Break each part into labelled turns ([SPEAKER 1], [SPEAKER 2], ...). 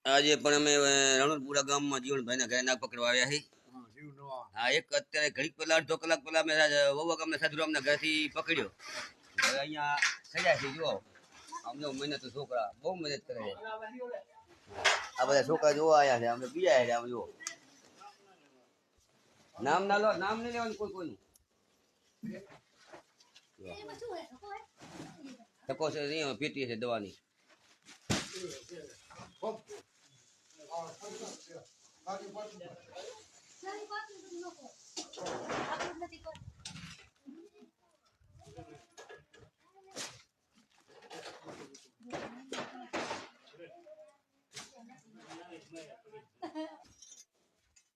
[SPEAKER 1] આજે પણ અમે રણુરપુરા ગામમાં જીવણભાઈના ઘરે નાગ પકડવા આવ્યા છીએ. હા, એક અત્યારે ઘડીક પહેલા અડધો કલાક પહેલા અમે વવા ગામના સાધુરામના ઘરેથી પકડ્યો. હવે અહીંયા સજા છે. જુઓ અમને મહેનત છોકરા બહુ મહેનત કરે છે. આ બધા છોકરા જોવા આવ્યા છે. અમે બીજા છે. આમ જુઓ નામ ના લો, નામ નહીં લેવાનું કોઈ કોઈનું. ધક્કો છે નહીં, પેટી છે દવાની.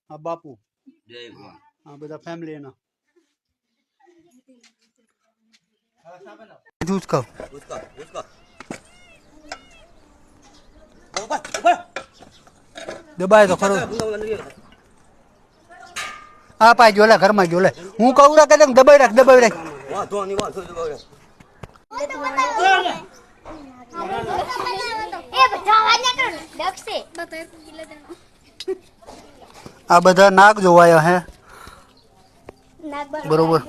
[SPEAKER 2] હા બાપુ,
[SPEAKER 1] જય ભગવાન.
[SPEAKER 2] હા બધા ફેમિલી એના દબાય તો ખરો. હા પાય જોલે ઘરમાં જોલે હું કહું રાખ દબાઈ રાખ દબાઈ રાખ. આ બધા નાગ જોવાયા હે બરોબર.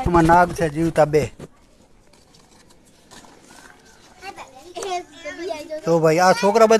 [SPEAKER 2] એમાં નાગ છે જીવતા 2. તો ભાઈ આ છોકરા